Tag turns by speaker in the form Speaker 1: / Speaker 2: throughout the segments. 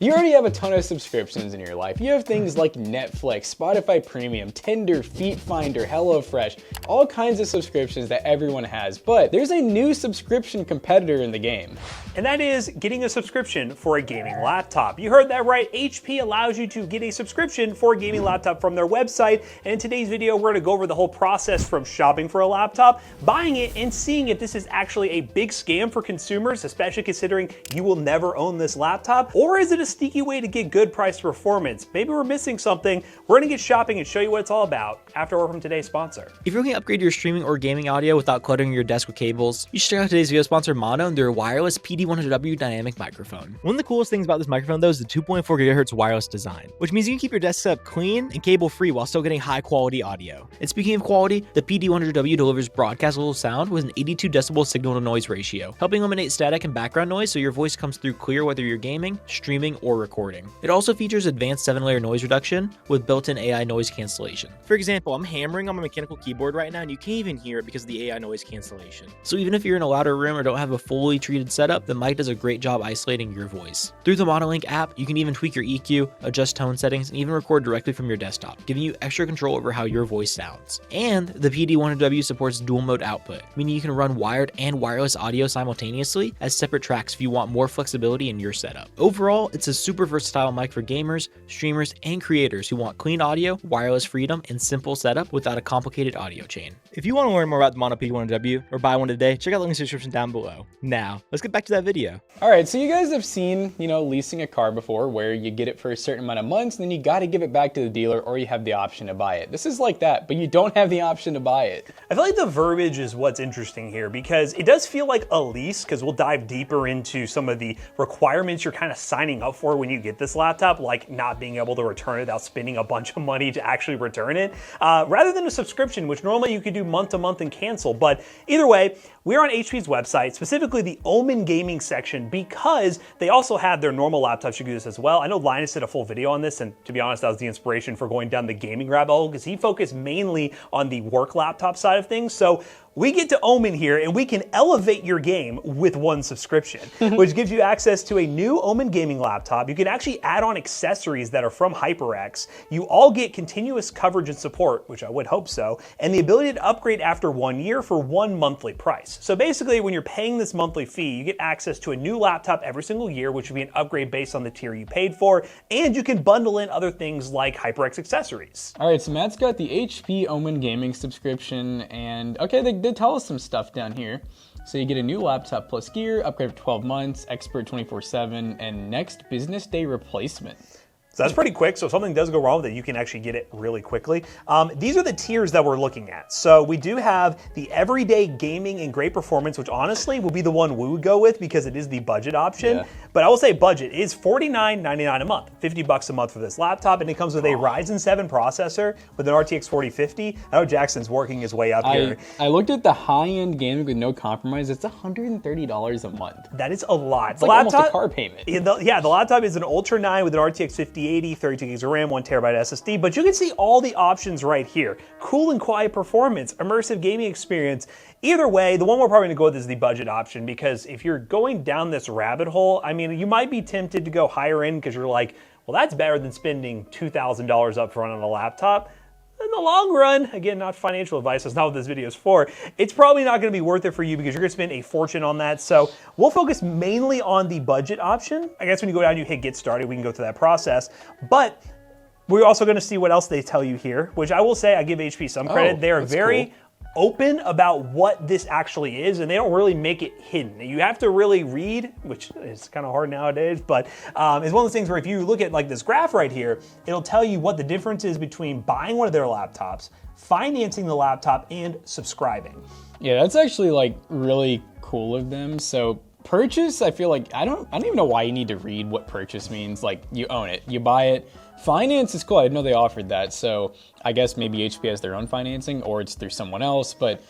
Speaker 1: You already have a ton of subscriptions in your life. You have things like Netflix, Spotify Premium, Tinder, Feet Finder, HelloFresh, all kinds of subscriptions that everyone has. But there's a new subscription competitor in the game.
Speaker 2: And that is getting a subscription for a gaming laptop. You heard that right. HP allows you to get a subscription for a gaming laptop from their website. And in today's video, we're gonna go over the whole process from shopping for a laptop, buying it, and seeing if this is actually a big scam for consumers, especially considering you will never own this laptop, or is it a sneaky way to get good price performance? Maybe we're missing something. We're gonna get shopping and show you what it's all about after a word from today's sponsor.
Speaker 3: If you're looking to upgrade your streaming or gaming audio without cluttering your desk with cables, you should check out today's video sponsor, Mono, and their wireless PD100W dynamic microphone. One of the coolest things about this microphone though is the 2.4 GHz wireless design, which means you can keep your desk setup clean and cable free while still getting high quality audio. And speaking of quality, the PD100W delivers broadcast level sound with an 82 decibel signal to noise ratio, helping eliminate static and background noise so your voice comes through clear whether you're gaming, streaming, or recording. It also features advanced 7-layer noise reduction with built-in AI noise cancellation. For example, I'm hammering on my mechanical keyboard right now and you can't even hear it because of the AI noise cancellation. So even if you're in a louder room or don't have a fully treated setup, the mic does a great job isolating your voice. Through the MonoLink app, you can even tweak your EQ, adjust tone settings, and even record directly from your desktop, giving you extra control over how your voice sounds. And the PD100W supports dual mode output, meaning you can run wired and wireless audio simultaneously as separate tracks if you want more flexibility in your setup. Overall, it's a super versatile mic for gamers, streamers, and creators who want clean audio, wireless freedom, and simple setup without a complicated audio chain. If you want to learn more about the Mono PD100W or buy one today, check out the link in the description down below. Now, let's get back to that video.
Speaker 1: All right, so you guys have seen, leasing a car before where you get it for a certain amount of months and then you got to give it back to the dealer or you have the option to buy it. This is like that, but you don't have the option to buy it.
Speaker 2: I feel like the verbiage is what's interesting here because it does feel like a lease, because we'll dive deeper into some of the requirements you're kind of signing up for when you get this laptop, like not being able to return it without spending a bunch of money to actually return it, rather than a subscription, which normally you could do month to month and cancel. But either way, we're on HP's website, specifically the Omen gaming section, because they also have their normal laptops. You can do this as well. I know Linus did a full video on this, and to be honest, that was the inspiration for going down the gaming rabbit hole, because he focused mainly on the work laptop side of things. So we get to Omen here and we can elevate your game with one subscription, which gives you access to a new Omen gaming laptop. You can actually add on accessories that are from HyperX. You all get continuous coverage and support, which I would hope so, and the ability to upgrade after 1 year for one monthly price. So basically, when you're paying this monthly fee, you get access to a new laptop every single year, which would be an upgrade based on the tier you paid for, and you can bundle in other things like HyperX accessories.
Speaker 1: All right, so Matt's got the HP Omen gaming subscription, and okay, they did tell us some stuff down here. So you get a new laptop plus gear, upgrade for 12 months, expert 24/7, and next business day replacement.
Speaker 2: So that's pretty quick. So if something does go wrong with it, you can actually get it really quickly. These are the tiers that we're looking at. So we do have the everyday gaming and great performance, which honestly will be the one we would go with because it is the budget option.
Speaker 1: Yeah.
Speaker 2: But I will say budget is $49.99 a month, $50 a month for this laptop, and it comes with a Ryzen 7 processor with an RTX 4050. I know Jackson's working his way up here.
Speaker 1: I looked at the high-end gaming with no compromise. It's $130 a month.
Speaker 2: That is a lot.
Speaker 1: It's like almost a car payment.
Speaker 2: Yeah, the laptop is an Ultra 9 with an RTX 5080, 32 gigs of RAM, 1 terabyte SSD, but you can see all the options right here. Cool and quiet performance, immersive gaming experience. Either way, the one we're probably gonna go with is the budget option, because if you're going down this rabbit hole, I mean, you might be tempted to go higher end because you're like, well, that's better than spending $2,000 up front on a laptop. In the long run, again, not financial advice, that's not what this video is for, it's probably not gonna be worth it for you because you're gonna spend a fortune on that. So we'll focus mainly on the budget option. I guess when you go down, you hit get started, we can go through that process. But we're also gonna see what else they tell you here, which I will say, I give HP some credit. They are very cool, open about what this actually is, and they don't really make it hidden. You have to really read, which is kind of hard nowadays, but it's one of those things where if you look at like this graph right here, it'll tell you what the difference is between buying one of their laptops, financing the laptop, and subscribing.
Speaker 1: Yeah, that's actually like really cool of them. So purchase, I feel like, I don't even know why you need to read what purchase means. Like, you own it, you buy it. Finance is cool, I didn't know they offered that. So I guess maybe HP has their own financing or it's through someone else, but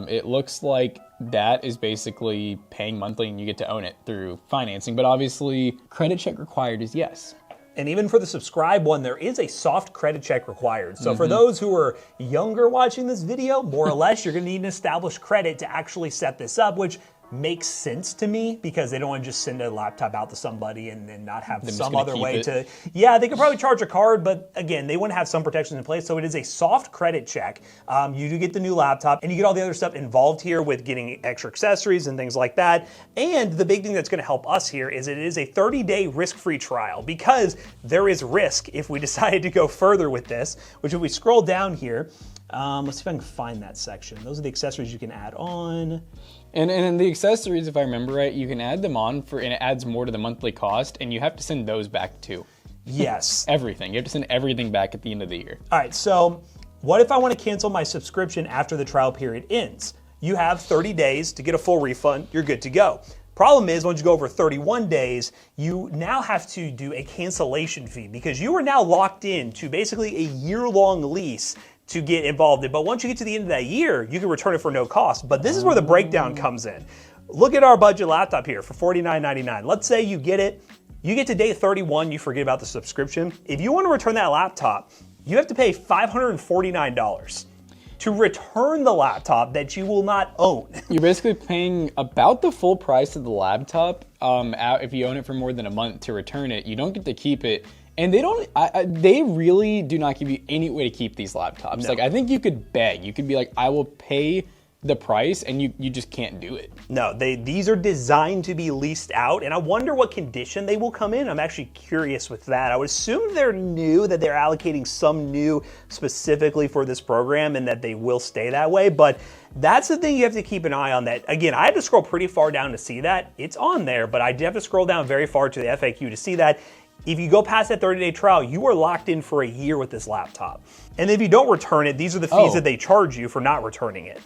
Speaker 1: it looks like that is basically paying monthly and you get to own it through financing. But obviously, credit check required is yes.
Speaker 2: And even for the subscribe one, there is a soft credit check required. So for those who are younger watching this video, more or less, you're gonna need an established credit to actually set this up, which makes sense to me because they don't want to just send a laptop out to somebody and then not have
Speaker 1: They're just
Speaker 2: some
Speaker 1: gonna
Speaker 2: other
Speaker 1: keep
Speaker 2: way
Speaker 1: it.
Speaker 2: to, yeah, they could probably charge a card, but again, they want to have some protections in place. So it is a soft credit check. You do get the new laptop and you get all the other stuff involved here with getting extra accessories and things like that. And the big thing that's going to help us here is it is a 30-day risk-free trial because there is risk if we decided to go further with this, which if we scroll down here, let's see if I can find that section. Those are the accessories you can add on.
Speaker 1: And in the accessories, if I remember right, you can add them on and it adds more to the monthly cost, and you have to send those back too.
Speaker 2: Yes.
Speaker 1: Everything. You have to send everything back at the end of the year.
Speaker 2: All right, so what if I want to cancel my subscription after the trial period ends? You have 30 days to get a full refund. You're good to go. Problem is, once you go over 31 days, you now have to do a cancellation fee because you are now locked in to basically a year-long lease to get involved in. But once you get to the end of that year, you can return it for no cost. But this is where the breakdown comes in. Look at our budget laptop here for $49.99. Let's say you get it, you get to day 31, you forget about the subscription. If you want to return that laptop, you have to pay $549 to return the laptop that you will not own.
Speaker 1: You're basically paying about the full price of the laptop if you own it for more than a month to return it. You don't get to keep it. And they don't, they really do not give you any way to keep these laptops.
Speaker 2: No.
Speaker 1: Like, I think you could beg. You could be like, I will pay the price, and you just can't do it.
Speaker 2: No, these are designed to be leased out, and I wonder what condition they will come in. I'm actually curious with that. I would assume they're new, that they're allocating some new specifically for this program, and that they will stay that way, but that's the thing you have to keep an eye on. That, again, I had to scroll pretty far down to see that. It's on there, but I did have to scroll down very far to the FAQ to see that. If you go past that 30-day trial, you are locked in for a year with this laptop. And if you don't return it, these are the fees that they charge you for not returning it.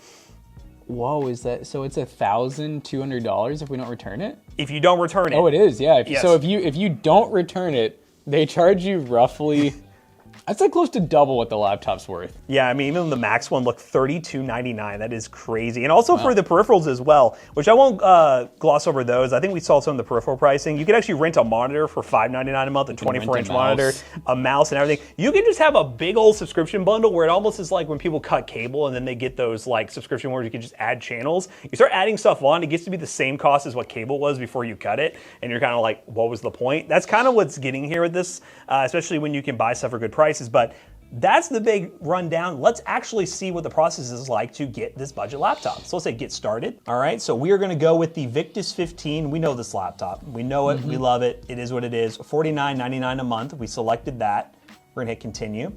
Speaker 1: Whoa, is that, so it's $1,200 if we don't return it?
Speaker 2: If you don't return it.
Speaker 1: Oh, it is, yeah.
Speaker 2: Yes.
Speaker 1: So if you don't return it, they charge you roughly, I'd say close to double what the laptop's worth.
Speaker 2: Yeah, I mean, even the Max one looked $32.99. That is crazy. And also for the peripherals as well, which I won't gloss over those. I think we saw some of the peripheral pricing. You could actually rent a monitor for $5.99 a month, a 24-inch monitor, a mouse and everything. You can just have a big old subscription bundle where it almost is like when people cut cable and then they get those like subscription where you can just add channels. You start adding stuff on, it gets to be the same cost as what cable was before you cut it. And you're kind of like, what was the point? That's kind of what's getting here with this, especially when you can buy stuff for good prices. But that's the big rundown. Let's actually see what the process is like to get this budget laptop. So let's say get started. All right, so we are gonna go with the Victus 15. We know this laptop. We know it, we love it. It is what it is. $49.99 a month. We selected that. We're gonna hit continue.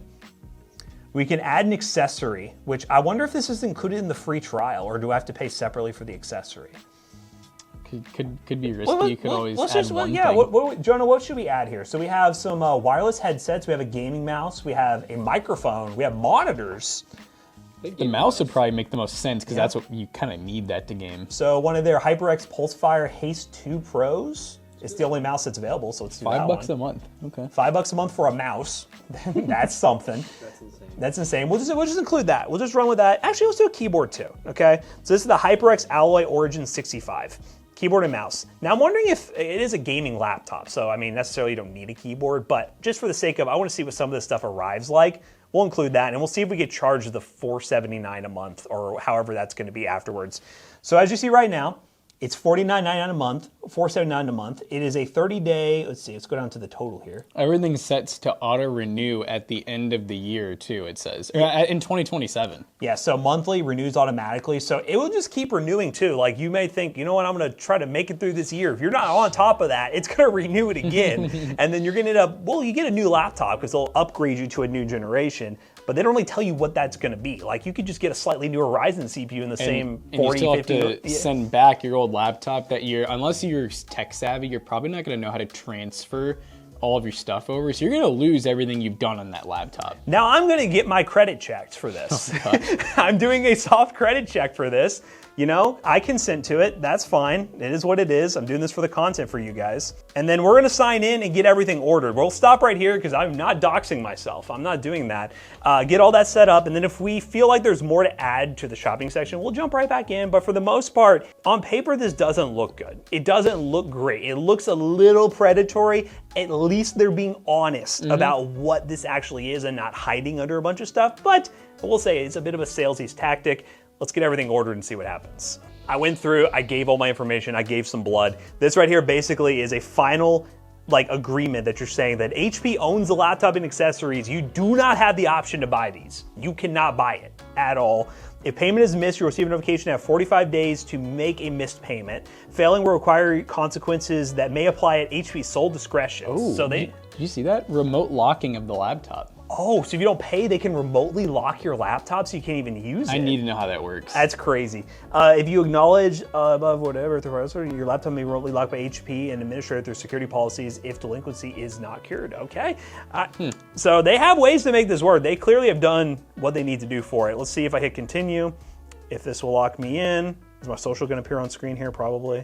Speaker 2: We can add an accessory, which I wonder if this is included in the free trial or do I have to pay separately for the accessory?
Speaker 1: Could be risky. You could always add one thing.
Speaker 2: Jonah, what should we add here? So we have some wireless headsets. We have a gaming mouse. We have a microphone. We have monitors.
Speaker 1: The mouse would probably make the most sense because that's what you kind of need that to game.
Speaker 2: So one of their HyperX Pulsefire Haste 2 Pros. It's the only mouse that's available, so let's do that
Speaker 1: $5 a month. Okay.
Speaker 2: $5 a month for a mouse. That's something.
Speaker 4: That's insane.
Speaker 2: That's insane. We'll just include that. We'll just run with that. Actually, let's do a keyboard too. Okay. So this is the HyperX Alloy Origin 65. Keyboard and mouse. Now I'm wondering if it is a gaming laptop, so I mean necessarily you don't need a keyboard, but just for the sake of, I want to see what some of this stuff arrives like. We'll include that, and we'll see if we get charged the $479 a month or however that's going to be afterwards. So as you see right now, it's $49.99 a month, $479 a month. It is a 30-day, let's see, let's go down to the total here.
Speaker 1: Everything's set to auto-renew at the end of the year, too, it says. In 2027.
Speaker 2: Yeah, so monthly renews automatically. So it will just keep renewing, too. Like, you may think, you know what, I'm going to try to make it through this year. If you're not on top of that, it's going to renew it again. And then you're going to end up, well, you get a new laptop because they'll upgrade you to a new generation. But they don't really tell you what that's going to be. Like, you could just get a slightly newer Ryzen CPU in the same 40,
Speaker 1: and you still
Speaker 2: 50.
Speaker 1: have to send back your old laptop that unless you're tech savvy, you're probably not going to know how to transfer all of your stuff over. So you're going to lose everything you've done on that laptop.
Speaker 2: Now I'm going to get my credit checked for this. I'm doing a soft credit check for this. You know, I consent to it. That's fine. It is what it is. I'm doing this for the content for you guys. And then we're going to sign in and get everything ordered. We'll stop right here because I'm not doxing myself. I'm not doing that. Get all that set up. And then if we feel like there's more to add to the shopping section, we'll jump right back in. But for the most part, on paper, this doesn't look good. It doesn't look great. It looks a little predatory. At least they're being honest about what this actually is and not hiding under a bunch of stuff. But we'll say it's a bit of a salesy tactic. Let's get everything ordered and see what happens. I went through, I gave all my information, I gave some blood. This right here basically is a final agreement that you're saying that HP owns the laptop and accessories. You do not have the option to buy these. You cannot buy it at all. If payment is missed, you'll receive a notification at 45 days to make a missed payment. Failing will require consequences that may apply at HP's sole discretion.
Speaker 1: Oh,
Speaker 2: so
Speaker 1: did you see that? Remote locking of the laptop.
Speaker 2: Oh, so if you don't pay, they can remotely lock your laptop so you can't even use it.
Speaker 1: I need to know how that works.
Speaker 2: That's crazy. If you acknowledge above whatever, your laptop may be remotely locked by HP and administered through security policies if delinquency is not cured. Okay. So they have ways to make this work. They clearly have done what they need to do for it. Let's see if I hit continue, if this will lock me in. Is my social going to appear on screen here? Probably.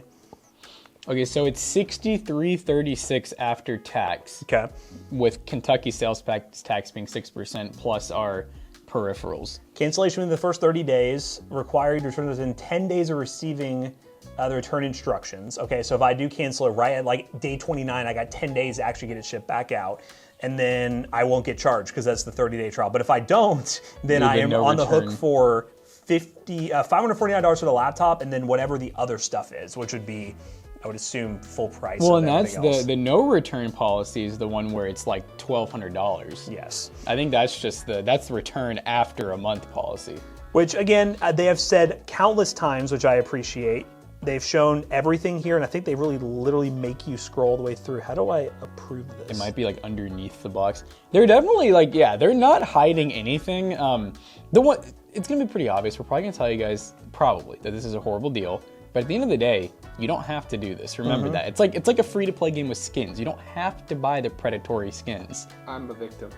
Speaker 1: Okay, so it's $63.36 after tax.
Speaker 2: Okay.
Speaker 1: With Kentucky sales tax being 6% plus our peripherals.
Speaker 2: Cancellation within the first 30 days, required to return within 10 days of receiving the return instructions. Okay, so if I do cancel it right at day 29, I got 10 days to actually get it shipped back out. And then I won't get charged because that's the 30-day trial. But if I don't, then I am on the hook for $549 for the laptop and then whatever the other stuff is, which would be, I would assume, full price.
Speaker 1: Well, and that's the no return policy is the one where it's like $1,200.
Speaker 2: Yes.
Speaker 1: I think that's just that's the return after a month policy.
Speaker 2: Which again, they have said countless times, which I appreciate. They've shown everything here, and I think they really literally make you scroll all the way through. How do I approve this?
Speaker 1: It might be like underneath the box. They're definitely they're not hiding anything. It's gonna be pretty obvious. We're probably gonna tell you guys that this is a horrible deal. But at the end of the day, you don't have to do this. Remember that. It's like a free-to-play game with skins. You don't have to buy the predatory skins.
Speaker 4: I'm a victim.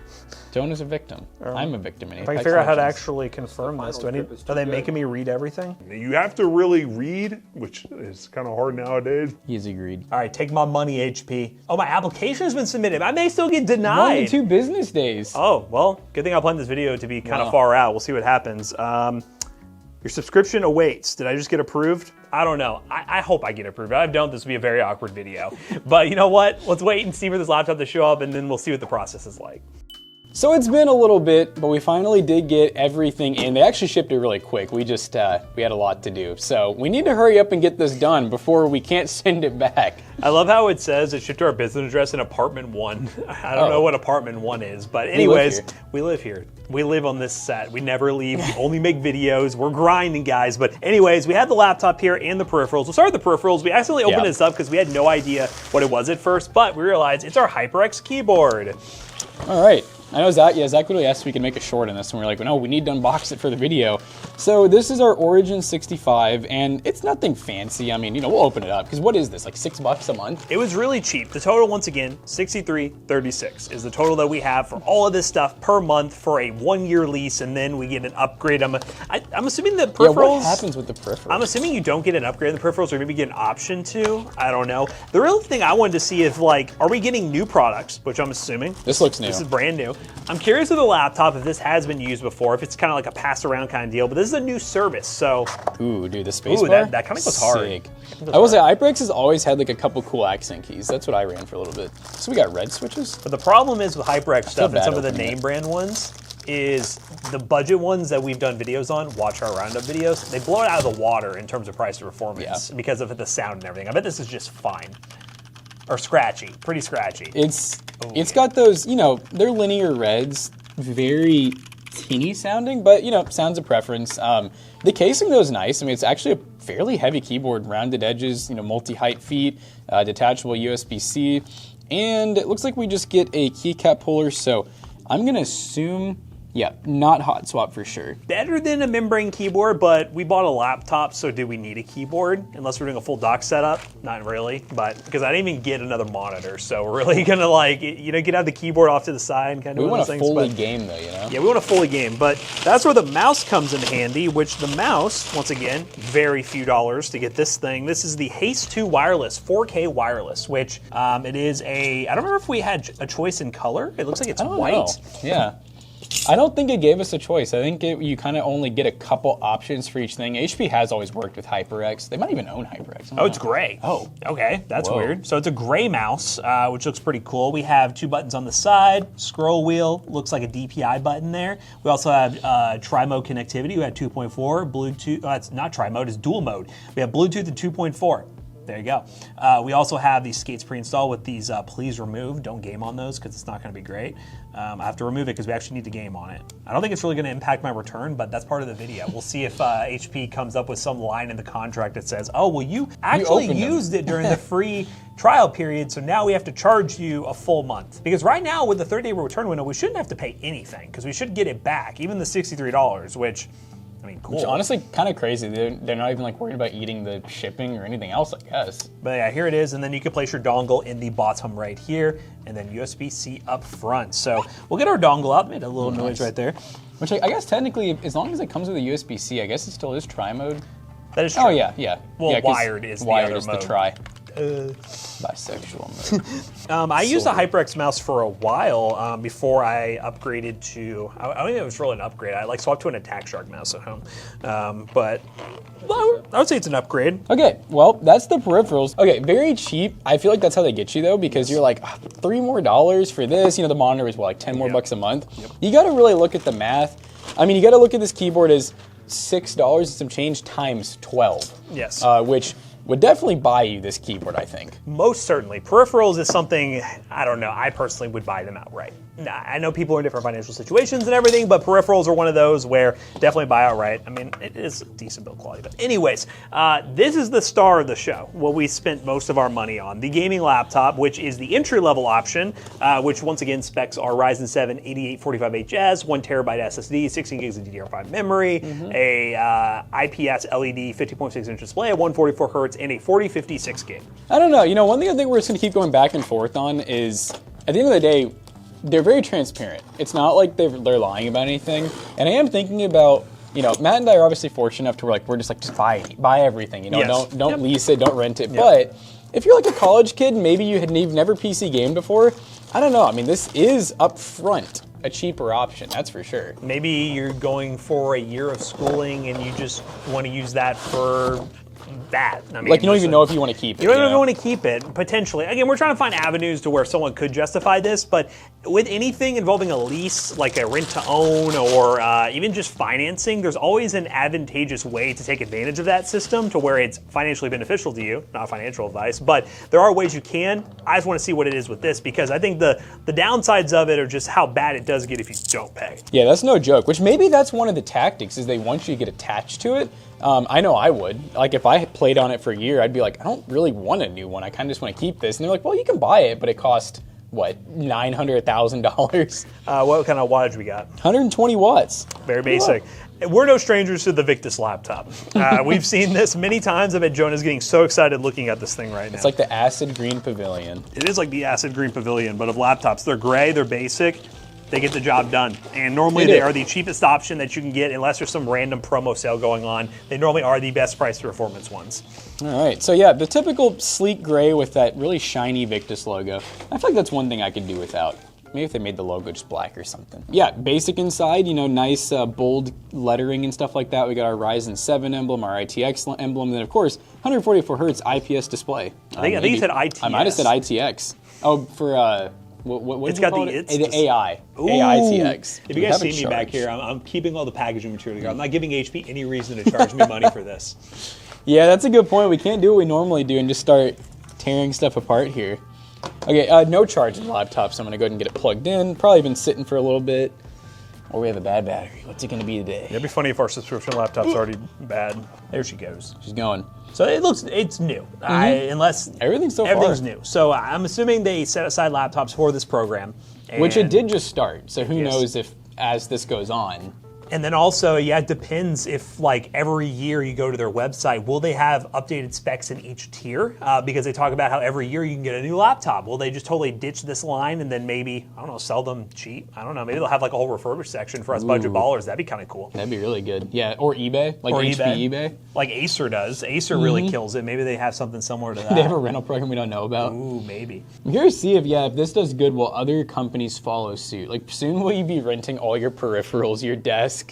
Speaker 1: Joan is a victim. I'm a victim.
Speaker 2: If I can figure out how to actually confirm this, are they making me read everything?
Speaker 5: You have to really read, which is kind of hard nowadays.
Speaker 1: He's agreed.
Speaker 2: All right, take my money, HP. Oh, my application has been submitted. I may still get denied.
Speaker 1: Only 2 business days.
Speaker 2: Oh, well, good thing I planned this video to be kind of far out. We'll see what happens. Your subscription awaits. Did I just get approved? I don't know. I hope I get approved. If I don't, this will be a very awkward video. But you know what? Let's wait and see for this laptop to show up, and then we'll see what the process is like.
Speaker 1: So it's been a little bit, but we finally did get everything in. They actually shipped it really quick. We just, we had a lot to do. So we need to hurry up and get this done before we can't send it back.
Speaker 2: I love how it says it shipped to our business address in apartment 1. I don't know what apartment 1 is, but anyways, we live here. We live on this set. We never leave. We only make videos. We're grinding, guys. But anyways, we have the laptop here and the peripherals. We'll start with the peripherals. We accidentally opened this up because we had no idea what it was at first, but we realized it's our HyperX keyboard.
Speaker 1: All right. I know Zach really asked if we could make a short on this, and we're like, well, no, we need to unbox it for the video. So this is our Origin 65, and it's nothing fancy. I mean, we'll open it up, because what is this, like $6 a month?
Speaker 2: It was really cheap. The total, once again, $63.36 is the total that we have for all of this stuff per month for a 1-year lease, and then we get an upgrade. I'm assuming the peripherals...
Speaker 1: Yeah, what happens with the peripherals?
Speaker 2: I'm assuming you don't get an upgrade on the peripherals, or maybe get an option to. I don't know. The real thing I wanted to see is, are we getting new products, which I'm assuming.
Speaker 1: This looks new.
Speaker 2: This is brand new. I'm curious with the laptop if this has been used before, if it's kind of like a pass around kind of deal, but this is a new service, so.
Speaker 1: Ooh, dude, the spacebar?
Speaker 2: That kind of goes hard.
Speaker 1: Sick. I will say, HyperX has always had like a couple cool accent keys. That's what I ran for a little bit. So we got red switches?
Speaker 2: But the problem is with HyperX stuff and some of the name brand ones is the budget ones that we've done videos on, watch our roundup videos, they blow it out of the water in terms of price to performance because of the sound and everything. I bet this is just fine. Or scratchy, pretty scratchy.
Speaker 1: It's got those, they're linear reds, very tinny sounding, but sounds a preference. The casing though is nice. I mean, it's actually a fairly heavy keyboard, rounded edges, multi-height feet, detachable USB-C, and it looks like we just get a keycap puller. So I'm gonna assume, not hot swap for sure. Better than a membrane keyboard, but we bought a laptop, so do we need a keyboard? Unless we're doing a full dock setup, not really, but because I didn't even get another monitor, so we're really gonna get out the keyboard off to the side and kind of. We want a fully game though,
Speaker 2: Yeah, we want a fully game, but that's where the mouse comes in handy. Which the mouse, once again, very few dollars to get this thing. This is the Haste 2 wireless, 4K wireless, which it is a. I don't remember if we had a choice in color. It looks like it's white.
Speaker 1: Yeah. I don't think it gave us a choice. I think you kind of only get a couple options for each thing. HP has always worked with HyperX. They might even own HyperX.
Speaker 2: Oh, it's gray.
Speaker 1: Oh.
Speaker 2: Okay, that's
Speaker 1: Whoa.
Speaker 2: weird. So it's a gray mouse, which looks pretty cool. We have 2 buttons on the side, scroll wheel, looks like a DPI button there. We also have tri-mode connectivity. We have 2.4, Bluetooth, it's not tri-mode, it's dual mode. We have Bluetooth and 2.4. There you go. We also have these skates pre-installed with these please remove. Don't game on those because it's not going to be great. I have to remove it because we actually need to game on it. I don't think it's really going to impact my return, but that's part of the video. We'll see if HP comes up with some line in the contract that says, oh, well, you actually used it during the free trial period, so now we have to charge you a full month. Because right now, with the 30-day return window, we shouldn't have to pay anything because we should get it back, even the $63, which... I mean, cool.
Speaker 1: Which honestly kind of crazy. They're not even like worried about eating the shipping or anything else, I guess.
Speaker 2: But yeah, here it is, and then you can place your dongle in the bottom right here, and then USB-C up front. So we'll get our dongle up. Made a little noise right there.
Speaker 1: Which I guess technically, as long as it comes with a USB-C, I guess it still is tri-mode.
Speaker 2: That is true.
Speaker 1: Oh yeah.
Speaker 2: Well,
Speaker 1: yeah,
Speaker 2: wired is
Speaker 1: wired
Speaker 2: the
Speaker 1: is
Speaker 2: other mode.
Speaker 1: the tri. Bisexual mode.
Speaker 2: I used a HyperX mouse for a while before I upgraded to, I don't think it was really an upgrade. I like swapped to an Attack Shark mouse at home. But well, I would say it's an upgrade.
Speaker 1: Okay, well, that's the peripherals. Okay, very cheap. I feel like that's how they get you though, because you're like, $3 more for this. You know, the monitor is what, like 10 more bucks a month? Yep. You gotta really look at the math. I mean, you gotta look at this keyboard as $6 and some change times 12.
Speaker 2: Yes.
Speaker 1: Which would definitely buy you this keyboard, I think.
Speaker 2: Most certainly. Peripherals is something, I don't know, I personally would buy them outright. I know people are in different financial situations and everything, but peripherals are one of those where definitely buy outright. I mean, it is decent build quality. But anyways, this is the star of the show, what we spent most of our money on. The gaming laptop, which is the entry-level option, which once again specs are Ryzen 7 8845HS, 1 terabyte SSD, 16 gigs of DDR5 memory, a IPS LED 50.6-inch display, a 144 hertz, and a 4056 gig.
Speaker 1: I don't know. You know, one thing I think we're just going to keep going back and forth on is, at the end of the day, they're very transparent. It's not like they're lying about anything. And I am thinking about, you know, Matt and I are obviously fortunate enough to where like we're just like just buy everything. You know,
Speaker 2: Yes.
Speaker 1: don't lease it, don't rent it. But if you're like a college kid, maybe you've never PC gamed before. I don't know. I mean, this is upfront a cheaper option. That's for sure.
Speaker 2: Maybe you're going for a year of schooling and you just want to use that for that. I mean,
Speaker 1: Like you don't even know if you want to keep it.
Speaker 2: You don't even want to keep it, potentially. Again, we're trying to find avenues to where someone could justify this, but with anything involving a lease, like a rent to own, or even just financing, there's always an advantageous way to take advantage of that system to where it's financially beneficial to you. Not financial advice, but there are ways you can. I just want to see what it is with this, because I think the downsides of it are just how bad it does get if you don't pay.
Speaker 1: Yeah, that's no joke, which maybe that's one of the tactics, is they want you to get attached to it. I know I would. Like if I played on it for a year, I'd be like, I don't really want a new one. I kind of just want to keep this. And they're like, well, you can buy it, but it costs, what, $900, $1,000?
Speaker 2: What kind of wattage we got?
Speaker 1: 120 watts.
Speaker 2: Very basic. We're no strangers to the Victus laptop. We've seen this many times. I bet Jonah's getting so excited looking at this thing right now.
Speaker 1: It's like the acid green pavilion.
Speaker 2: It is like the acid green pavilion, but of laptops. They're gray, they're basic, they get the job done. And normally they are the cheapest option that you can get unless there's some random promo sale going on. They normally are the best price performance ones.
Speaker 1: All right, so yeah, the typical sleek gray with that really shiny Victus logo. I feel like that's one thing I could do without. Maybe if they made the logo just black or something. Yeah, basic inside, you know, nice bold lettering and stuff like that. We got our Ryzen 7 emblem, our RTX emblem, and then of course, 144 hertz IPS display.
Speaker 2: I think you said ITX.
Speaker 1: I might have said ITX. Oh, for what
Speaker 2: it's
Speaker 1: do you
Speaker 2: got
Speaker 1: call
Speaker 2: the
Speaker 1: it?
Speaker 2: it's
Speaker 1: The AI.
Speaker 2: Ooh.
Speaker 1: AITX.
Speaker 2: If you guys see me back here, I'm keeping all the packaging material here. I'm not giving HP any reason to charge me money for this.
Speaker 1: Yeah, that's a good point. We can't do what we normally do and just start tearing stuff apart here. Okay, no charging laptop, so I'm gonna go ahead and get it plugged in. Probably been sitting for a little bit. Or we have a bad battery. What's it gonna be today?
Speaker 2: It'd be funny if our subscription laptop's already bad. There she goes.
Speaker 1: She's going.
Speaker 2: So it's new. Unless
Speaker 1: Everything's so far.
Speaker 2: everything's new. So I'm assuming they set aside laptops for this program.
Speaker 1: Which it
Speaker 2: and
Speaker 1: did just start. So who knows if, as this goes on,
Speaker 2: And then also, yeah, it depends if like every year you go to their website, will they have updated specs in each tier? Because they talk about how every year you can get a new laptop. Will they just totally ditch this line and then maybe, I don't know, sell them cheap? I don't know. Maybe they'll have like a whole refurbished section for us budget ballers. That'd be kind of cool.
Speaker 1: That'd be really good. Yeah, or eBay, like HP eBay.
Speaker 2: Like Acer does. Acer really kills it. Maybe they have something similar to that.
Speaker 1: They have a rental program we don't know about.
Speaker 2: Ooh, maybe.
Speaker 1: I'm curious to see if this does good, will other companies follow suit? Like soon will you be renting all your peripherals, your desk,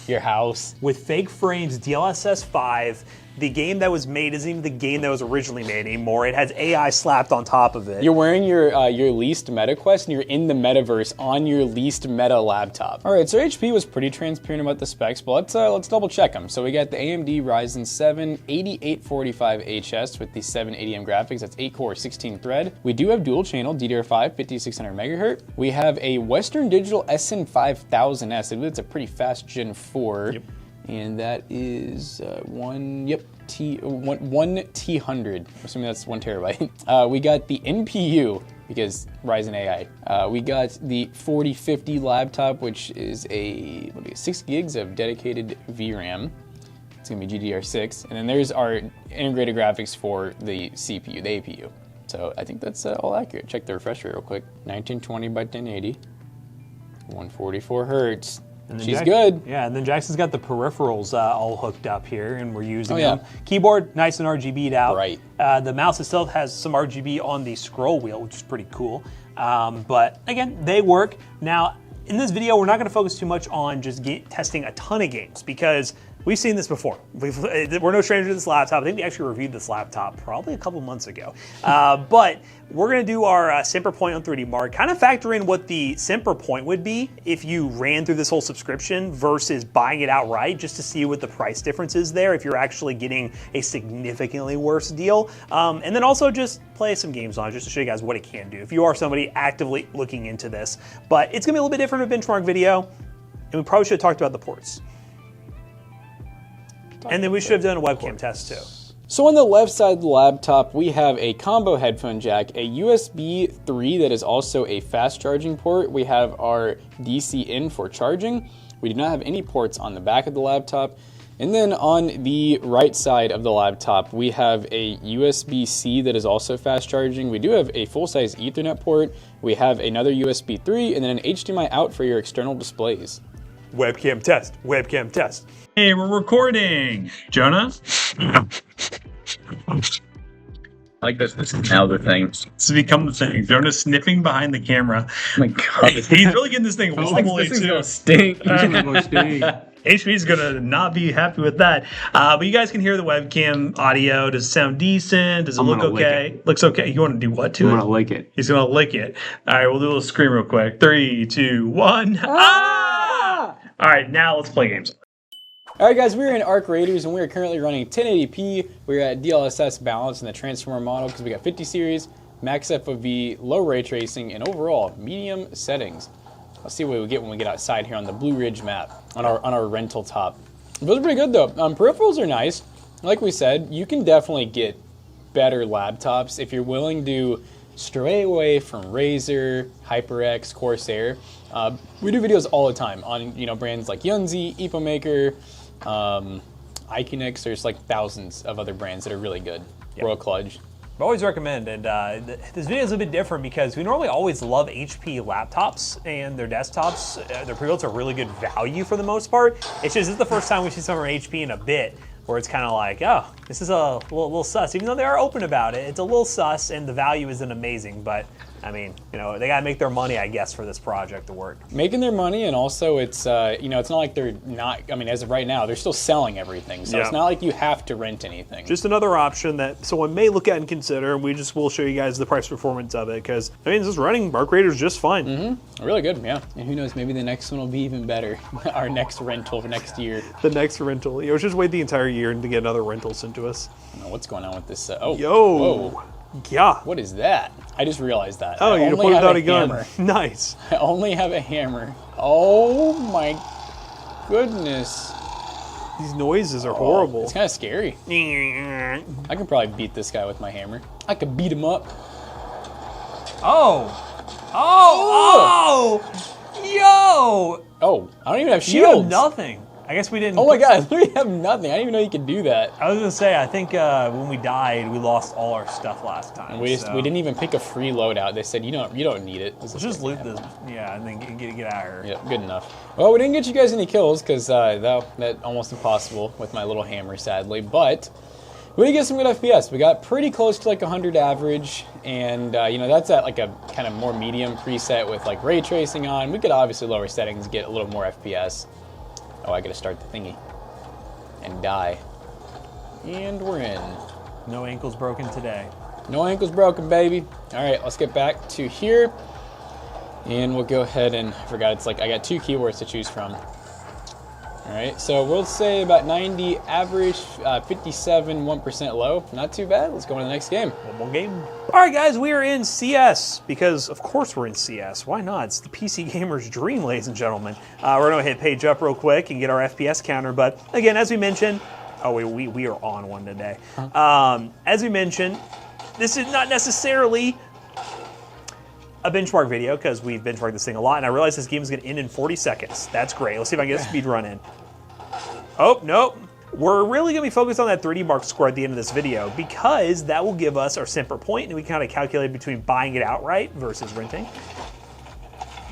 Speaker 1: your house?
Speaker 2: With fake frames, DLSS 5, the game that was made isn't even the game that was originally made anymore. It has AI slapped on top of it.
Speaker 1: You're wearing your leased MetaQuest and you're in the metaverse on your leased Meta laptop. All right, so HP was pretty transparent about the specs, but let's double check them. So we got the AMD Ryzen 7 8845HS with the 780M graphics. That's 8-core, 16-thread. We do have dual channel DDR5 5600 MHz. We have a Western Digital SN5000S. I believe it's a pretty fast Gen 4. Yep. And that is one T100. Assuming that's 1 terabyte. We got the NPU because Ryzen AI. We got the 4050 laptop, which is a 6 gigs of dedicated VRAM. It's gonna be GDDR6, and then there's our integrated graphics for the CPU, the APU. So I think that's all accurate. Check the refresh rate real quick. 1920 by 1080, 144 hertz. She's good.
Speaker 2: Yeah, and then Jackson's got the peripherals all hooked up here, and we're using them. Keyboard, nice and RGB'd out.
Speaker 1: Right.
Speaker 2: The mouse itself has some RGB on the scroll wheel, which is pretty cool. But again, they work. Now, in this video, we're not going to focus too much on just testing a ton of games because we've seen this before. We're no stranger to this laptop. I think we actually reviewed this laptop probably a couple months ago. But we're going to do our Semper Point on 3D Mark, kind of factor in what the Semper Point would be if you ran through this whole subscription versus buying it outright, just to see what the price difference is there if you're actually getting a significantly worse deal. And then also just play some games on it just to show you guys what it can do if you are somebody actively looking into this. But it's going to be a little bit different of a benchmark video, and we probably should have talked about the ports. And then we should have done a webcam test too.
Speaker 1: So on the left side of the laptop, we have a combo headphone jack, a USB 3 that is also a fast charging port. We have our DC in for charging. We do not have any ports on the back of the laptop. And then on the right side of the laptop, we have a USB-C that is also fast charging. We do have a full-size Ethernet port. We have another USB 3 and then an HDMI out for your external displays.
Speaker 2: Webcam test, webcam test.
Speaker 4: Hey, we're recording. Jonah? I like this. This is now the thing. It's become the thing. Jonah's sniffing behind the camera.
Speaker 1: Oh my God.
Speaker 4: He's really getting this thing wobbly
Speaker 1: This
Speaker 4: too.
Speaker 1: gonna stink.
Speaker 4: HP's gonna not be happy with that. But you guys can hear the webcam audio. Does it sound decent? Does it look okay? Looks okay. You want to do what to it?
Speaker 6: I want to lick it.
Speaker 4: He's gonna lick it. All right, we'll do a little scream real quick. 3, 2, 1. Ah! All right, now let's play games.
Speaker 1: All right, guys, we're in Arc Raiders, and we are currently running 1080p. We're at DLSS balance in the transformer model because we got 50 series, max FOV, low ray tracing, and overall medium settings. Let's see what we get when we get outside here on the Blue Ridge map on our rental top. Those are pretty good though. Peripherals are nice. Like we said, you can definitely get better laptops if you're willing to stray away from Razer, HyperX, Corsair. We do videos all the time on brands like Yunzi, EpoMaker, Iconix. There's like thousands of other brands that are really good.
Speaker 2: Yep.
Speaker 1: Royal Kludge.
Speaker 2: I always recommend, and this video is a bit different because we normally always love HP laptops and their desktops. Their pre-builts are really good value for the most part. It's just this is the first time we've seen some from HP in a bit where it's kind of like, oh, this is a little sus. Even though they are open about it, it's a little sus and the value isn't amazing, but I mean, they gotta make their money, I guess, for this project to work.
Speaker 1: Making their money, and also it's, it's not like they're not, as of right now, they're still selling everything. So It's not like you have to rent anything.
Speaker 2: Just another option that someone may look at and consider, and will show you guys the price performance of it, because, this is running Arc Raiders just fine.
Speaker 1: Mm-hmm. Really good, yeah. And who knows, maybe the next one will be even better. Our next rental for next year.
Speaker 2: The next rental. Just wait the entire year to get another rental sent to us.
Speaker 1: I don't know what's going on with this.
Speaker 2: Yo.
Speaker 1: Whoa.
Speaker 2: Yeah.
Speaker 1: What is that? I just realized that.
Speaker 2: Oh, you pulled out a gun. Hammer. Nice.
Speaker 1: I only have a hammer. Oh my goodness.
Speaker 2: These noises are horrible.
Speaker 1: It's kind of scary. I can probably beat this guy with my hammer. I could beat him up.
Speaker 2: Oh. Oh. Oh. Yo.
Speaker 1: Oh, I don't even have
Speaker 2: You have
Speaker 1: shields.
Speaker 2: nothing. I guess we didn't.
Speaker 1: Oh my god, I literally have nothing. I didn't even know you could do that.
Speaker 2: I was gonna say, I think when we died, we lost all our stuff last time.
Speaker 1: We didn't even pick a free loadout. They said you don't need it.
Speaker 2: Let's just loot this, yeah, and then get out of here.
Speaker 1: Yep, good enough. Well, we didn't get you guys any kills because that almost impossible with my little hammer, sadly. But we did get some good FPS. We got pretty close to like 100 average, and you know, that's at like a kind of more medium preset with like ray tracing on. We could obviously lower settings, get a little more FPS. Oh, I gotta start the thingy and die. And we're in.
Speaker 2: No ankles broken today.
Speaker 1: No ankles broken, baby. All right, let's get back to here. And we'll go ahead and, I forgot, it's like I got 2 keywords to choose from. All right, so we'll say about 90 average, 57, 1% low. Not too bad. Let's go on to the next game.
Speaker 2: One more game. All right, guys, we are in CS because, of course, we're in CS. Why not? It's the PC gamer's dream, ladies and gentlemen. We're going to hit page up real quick and get our FPS counter. But again, as we mentioned, oh, wait, we are on one today. As we mentioned, this is not necessarily a benchmark video because we've benchmarked this thing a lot, and I realize this game is going to end in 40 seconds. That's great. Let's see if I can get a speed run in. Oh, nope. We're really going to be focused on that 3D mark score at the end of this video because that will give us our simper point, and we kind of calculate between buying it outright versus renting.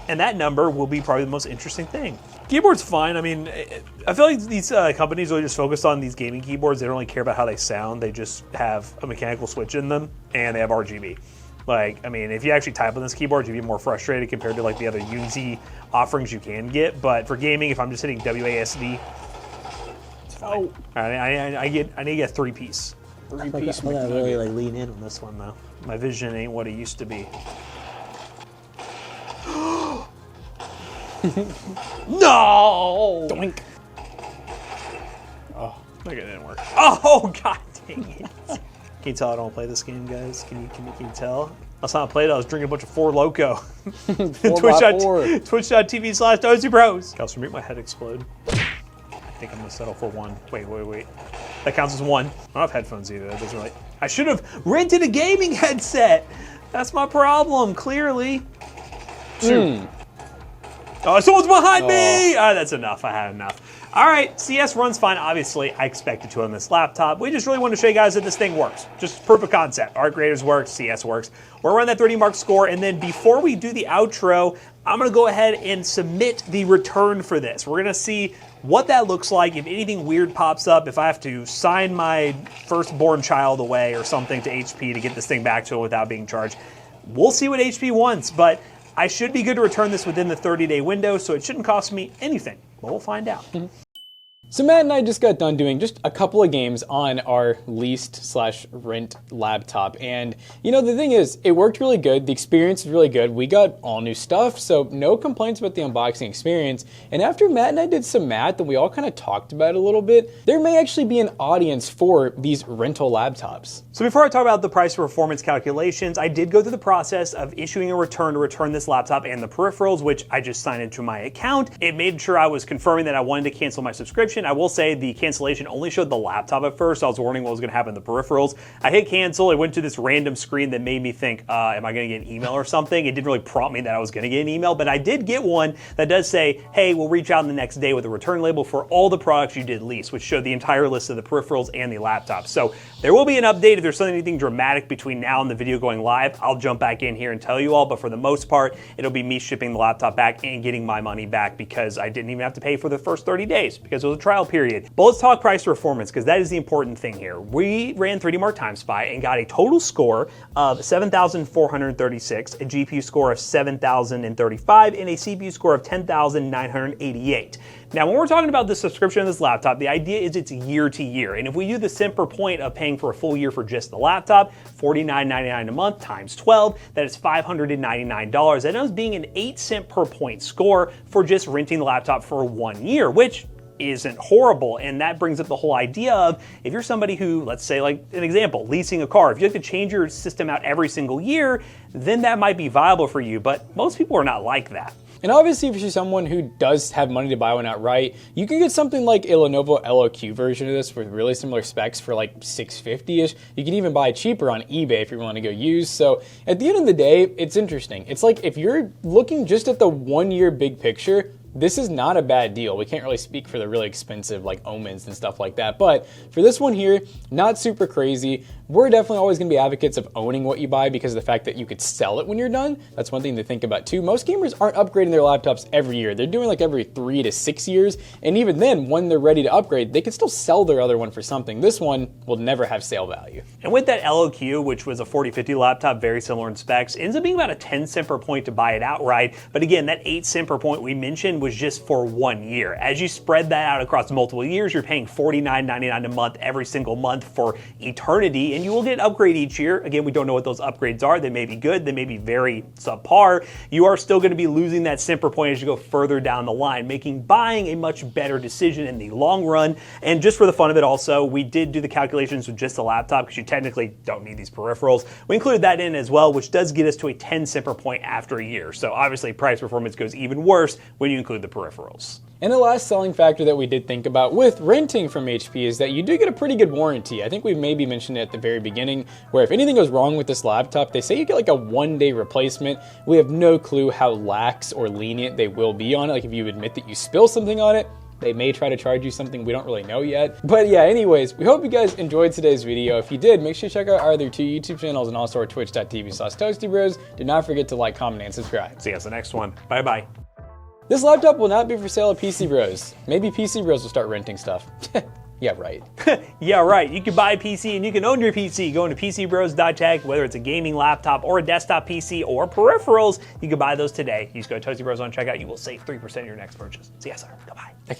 Speaker 2: And that number will be probably the most interesting thing. Keyboard's fine. I mean, I feel like these companies really just focus on these gaming keyboards. They don't really care about how they sound. They just have a mechanical switch in them, and they have RGB. Like, I mean, if you actually type on this keyboard, you'd be more frustrated compared to like the other Unity offerings you can get. But for gaming, if I'm just hitting WASD, it's fine. Oh. I need to get 3-piece. 3-piece. I gotta really like lean in on this one though. My vision ain't what it used to be. No! Doink. Oh, that didn't work. Oh, god dang it. Can you tell I don't play this game, guys? Can you tell? Last time I played it, I was drinking a bunch of 4 Loco. Twitch.tv/DozyBros. Kelsey, make my head explode. I think I'm gonna settle for 1. Wait. That counts as 1. I don't have headphones either. That doesn't really. I should have rented a gaming headset. That's my problem, clearly. 2. Oh, someone's behind me! That's enough. I had enough. All right, CS runs fine. Obviously, I expected to on this laptop. We just really want to show you guys that this thing works. Just proof of concept. Art graders works, CS works. We're running that 30 mark score, and then before we do the outro, I'm gonna go ahead and submit the return for this. We're gonna see what that looks like, if anything weird pops up, if I have to sign my firstborn child away or something to HP to get this thing back to him without being charged. We'll see what HP wants, but I should be good to return this within the 30-day window, so it shouldn't cost me anything, but we'll find out.
Speaker 1: So Matt and I just got done doing just a couple of games on our leased/rent laptop, and you know, the thing is, it worked really good. The experience was really good. We got all new stuff, so no complaints about the unboxing experience. And after Matt and I did some math and we all kind of talked about it a little bit, there may actually be an audience for these rental laptops.
Speaker 2: So before I talk about the price performance calculations, I did go through the process of issuing a return to return this laptop and the peripherals, which I just signed into my account. It made sure I was confirming that I wanted to cancel my subscription. I will say the cancellation only showed the laptop at first. So I was wondering what was going to happen to the peripherals. I hit cancel. It went to this random screen that made me think, am I going to get an email or something? It didn't really prompt me that I was going to get an email, but I did get one that does say, hey, we'll reach out in the next day with a return label for all the products you did lease, which showed the entire list of the peripherals and the laptop. So there will be an update. If there's anything dramatic between now and the video going live, I'll jump back in here and tell you all. But for the most part, it'll be me shipping the laptop back and getting my money back because I didn't even have to pay for the first 30 days because it was a trial period. But let's talk price performance because that is the important thing here. We ran 3D Mark Time Spy and got a total score of 7,436, a GPU score of 7,035, and a CPU score of 10,988. Now, when we're talking about the subscription of this laptop, the idea is it's year to year. And if we do the simple point of paying for a full year for just the laptop, $49.99 a month times 12, that is $599. That ends up being an 8-cent per point score for just renting the laptop for 1 year, which isn't horrible. And that brings up the whole idea of if you're somebody who, let's say like an example, leasing a car, if you have to change your system out every single year, then that might be viable for you. But most people are not like that.
Speaker 1: And obviously, if you're someone who does have money to buy one outright, you can get something like a Lenovo LOQ version of this with really similar specs for like $650-ish. You can even buy it cheaper on eBay if you want to go used. So at the end of the day, it's interesting. It's like if you're looking just at the 1 year big picture, this is not a bad deal. We can't really speak for the really expensive like Omens and stuff like that, but for this one here, not super crazy. We're definitely always going to be advocates of owning what you buy because of the fact that you could sell it when you're done. That's one thing to think about too. Most gamers aren't upgrading their laptops every year. They're doing like every 3 to 6 years, and even then, when they're ready to upgrade, they can still sell their other one for something. This one will never have sale value.
Speaker 2: And with that LOQ, which was a 4050 laptop, very similar in specs, ends up being about a 10 cent per point to buy it outright. But again, that 8 cent per point we mentioned was just for 1 year. As you spread that out across multiple years, you're paying $49.99 a month every single month for eternity, and you will get an upgrade each year. Again, we don't know what those upgrades are. They may be good, they may be very subpar. You are still going to be losing that cent per point as you go further down the line, making buying a much better decision in the long run. And just for the fun of it also, we did do the calculations with just a laptop because you technically don't need these peripherals. We included that in as well, which does get us to a 10 cent per point after a year. So obviously price performance goes even worse when you include the peripherals.
Speaker 1: And the last selling factor that we did think about with renting from HP is that you do get a pretty good warranty. I think we maybe mentioned it at the very beginning, where if anything goes wrong with this laptop, they say you get like a 1-day replacement. We have no clue how lax or lenient they will be on it. Like if you admit that you spill something on it, they may try to charge you something we don't really know yet. But yeah, anyways, we hope you guys enjoyed today's video. If you did, make sure you check out our other 2 YouTube channels and also our twitch.tv/toastybros. Do not forget to like, comment, and subscribe.
Speaker 2: See you guys in the next one. Bye-bye.
Speaker 1: This laptop will not be for sale at PC Bros. Maybe PC Bros will start renting stuff. Yeah, right.
Speaker 2: Yeah, right. You can buy a PC and you can own your PC. Go into PCBros.tech, whether it's a gaming laptop or a desktop PC or peripherals, you can buy those today. You just go to Toasty Bros on checkout. You will save 3% of your next purchase. See you, sir. Goodbye.